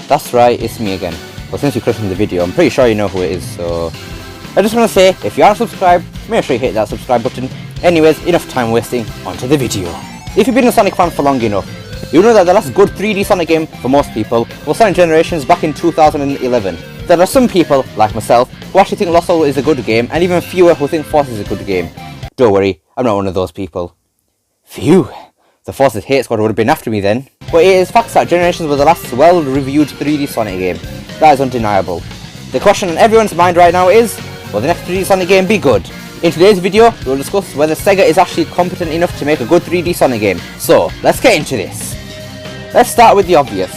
that's right, it's me again. Well, since you clicked on the video, I'm pretty sure you know who it is, so... I just want to say, if you aren't subscribed, make sure you hit that subscribe button. Anyways, enough time wasting, onto the video. If you've been a Sonic fan for long enough, you know that the last good 3D Sonic game for most people was Sonic Generations back in 2011. There are some people, like myself, who actually think Lost World is a good game, and even fewer who think Forces is a good game. Don't worry, I'm not one of those people. Phew, the Forces hate squad would have been after me then. But it is facts that Generations was the last well-reviewed 3D Sonic game. That is undeniable. The question on everyone's mind right now is, will the next 3D Sonic game be good? In today's video, we will discuss whether SEGA is actually competent enough to make a good 3D Sonic game. So, let's get into this. Let's start with the obvious.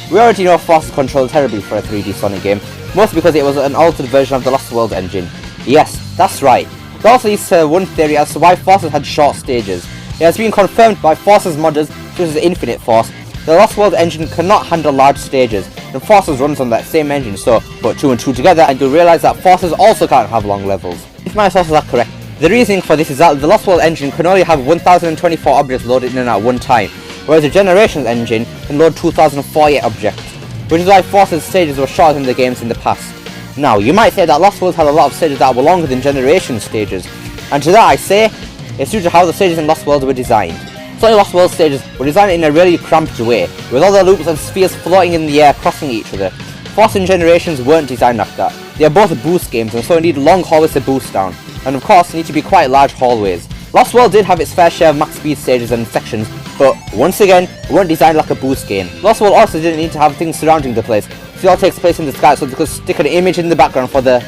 We already know Forces controlled terribly for a 3D Sonic game, mostly because it was an altered version of the Lost World engine. Yes, that's right. It also leads to one theory as to why Forces had short stages. It has been confirmed by Forces modders, such as Infinite Force, the Lost World engine cannot handle large stages, and Forces runs on that same engine, so put 2 and 2 together and you'll realise that Forces also can't have long levels. If my sources are correct, the reasoning for this is that the Lost World engine can only have 1024 objects loaded in and at one time, whereas the Generations engine can load 2048 objects, which is why Forces stages were shorter than the games in the past. Now, you might say that Lost World had a lot of stages that were longer than Generations stages, and to that I say, it's due to how the stages in Lost World were designed. Sonic Lost World stages were designed in a really cramped way, with all the loops and spheres floating in the air crossing each other. Forces and Generations weren't designed like that. They are both boost games and so need long hallways to boost down, and of course need to be quite large hallways. Lost World did have its fair share of max speed stages and sections, but once again, it weren't designed like a boost game. Lost World also didn't need to have things surrounding the place, so it all takes place in the sky, so they could stick an image in the background for the,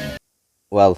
well,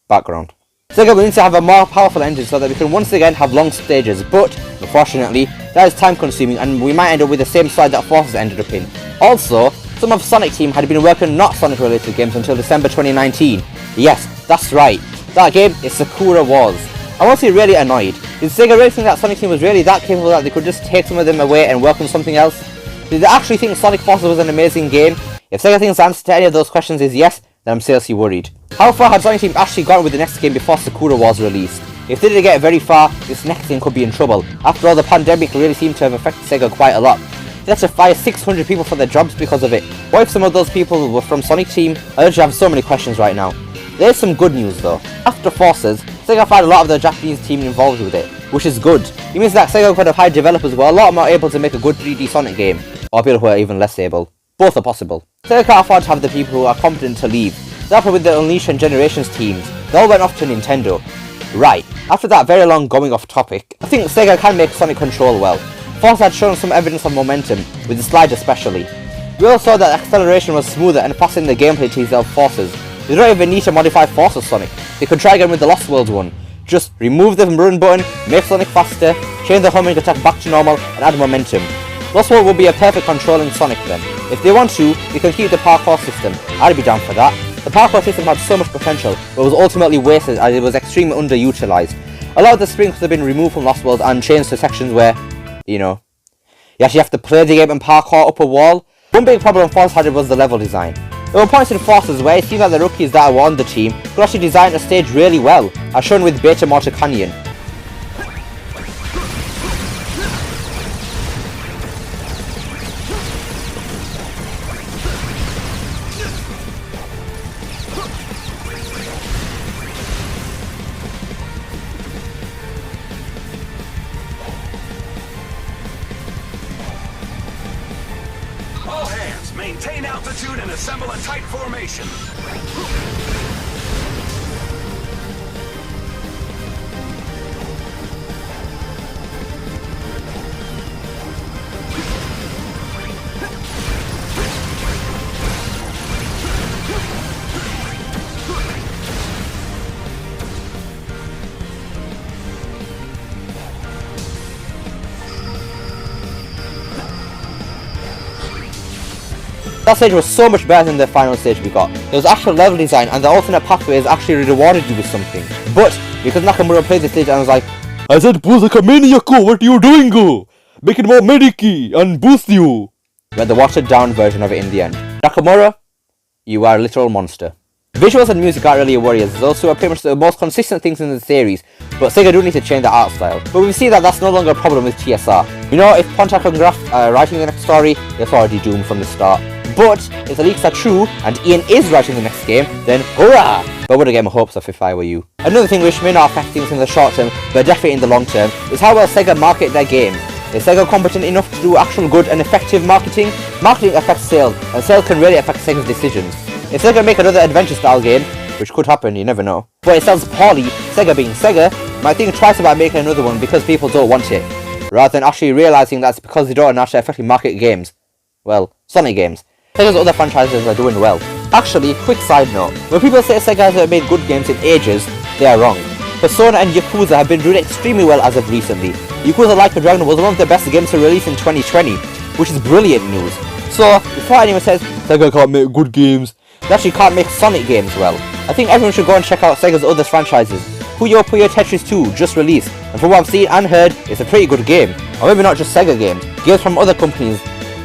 background. SEGA will need to have a more powerful engine so that we can once again have long stages, but unfortunately that is time consuming and we might end up with the same slide that Forces ended up in. Also, some of Sonic team had been working on not Sonic related games until December 2019. Yes, that's right, that game is Sakura Wars. I'm honestly really annoyed. Did SEGA really think that Sonic team was really that capable that they could just take some of them away and work on something else? Did they actually think Sonic Forces was an amazing game? If SEGA thinks the answer to any of those questions is yes, then I'm seriously worried. How far had Sonic Team actually gone with the next game before Sakura was released? If they didn't get very far, this next game could be in trouble. After all, the pandemic really seemed to have affected SEGA quite a lot. They had to fire 600 people for their jobs because of it. What if some of those people were from Sonic Team? I literally have so many questions right now. There's some good news though. After Forces, SEGA fired a lot of the Japanese team involved with it, which is good. It means that SEGA could have hired developers who are a lot more able to make a good 3D Sonic game, or people who are even less able. Both are possible. SEGA can't afford to have the people who are competent to leave. That happened with the Unleash and Generations teams. They all went off to Nintendo. Right, after that very long going off topic, I think SEGA can make Sonic control well. Forces had shown some evidence of momentum, with the slides especially. We also saw that acceleration was smoother and faster in the gameplay teaser of Forces. They don't even need to modify Forces Sonic. They could try again with the Lost World one. Just remove the run button, make Sonic faster, change the homing attack back to normal, and add momentum. Lost World will be a perfect controlling Sonic then. If they want to, they can keep the parkour system. I'd be down for that. The parkour system had so much potential, but was ultimately wasted as it was extremely underutilized. A lot of the springs could have been removed from Lost World and changed to sections where, you know, you actually have to play the game and parkour up a wall. One big problem Forces had was the level design. There were points in Forces where it seemed that the rookies that were on the team could actually design a stage really well, as shown with Beta Mortar Canyon. Maintain altitude and assemble a tight formation. That stage was so much better than the final stage we got. There was actual level design and the alternate pathways actually rewarded you with something. But because Nakamura played the stage and was like, I said boost like a maniaco, what are you doing go? Make it more medicy and boost you. We had the watered down version of it in the end. Nakamura, you are a literal monster. Visuals and music aren't really a worry as those two are pretty much the most consistent things in the series, but SEGA do need to change their art style. But we see that that's no longer a problem with TSR. You know, if Pontac and Graf are writing the next story, it's already doomed from the start. But if the leaks are true and Ian is writing the next game, then hurrah! But I wouldn't get my hopes up if I were you. Another thing which may not affect things in the short term, but definitely in the long term, is how well SEGA market their games. Is SEGA competent enough to do actual good and effective marketing? Marketing affects sales, and sales can really affect SEGA's decisions. If SEGA make another adventure-style game, which could happen, you never know, but it sells poorly, SEGA being SEGA, might think twice about making another one because people don't want it, rather than actually realising that's because they don't actually effectively market games. Well, Sonic games. SEGA's other franchises are doing well. Actually, quick side note, when people say SEGA hasn't made good games in ages, they are wrong. Persona and Yakuza have been doing extremely well as of recently. Yakuza Like a Dragon was one of the best games to release in 2020, which is brilliant news. So, before anyone says, SEGA can't make good games, they actually can't make Sonic games well. I think everyone should go and check out SEGA's other franchises. Puyo Puyo Tetris 2 just released, and from what I've seen and heard, it's a pretty good game. Or maybe not just SEGA games, games from other companies,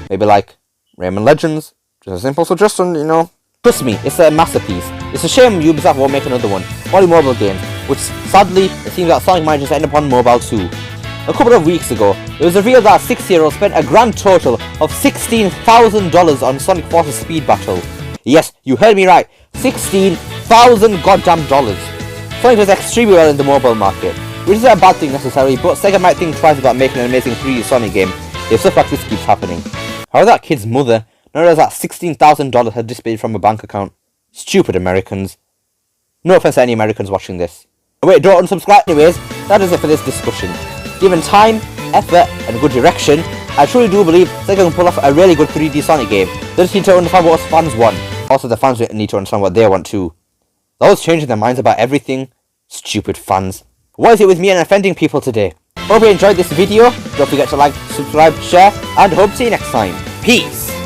maybe like Rayman Legends, just a simple suggestion, you know. Trust me, it's a masterpiece. It's a shame Ubisoft won't make another one, only mobile games, which sadly, it seems that Sonic might just end up on mobile too. A couple of weeks ago, it was revealed that a 6-year-old spent a grand total of $16,000 on Sonic Forces Speed Battle. Yes, you heard me right, $16,000 goddamn dollars. Sonic does extremely well in the mobile market, which isn't a bad thing necessarily, but SEGA might think twice about making an amazing 3D Sonic game if stuff like this keeps happening. How that kid's mother noticed that $16,000 had disappeared from a bank account? Stupid Americans. No offense to any Americans watching this. Wait, don't unsubscribe anyways, that is it for this discussion. Given time, effort, and good direction, I truly do believe SEGA can pull off a really good 3D Sonic game. They just need to understand what us fans want. Also, the fans need to understand what they want too. They're always changing their minds about everything. Stupid fans. What is it with me and offending people today? Hope you enjoyed this video. Don't forget to like, subscribe, share, and hope to see you next time. Peace!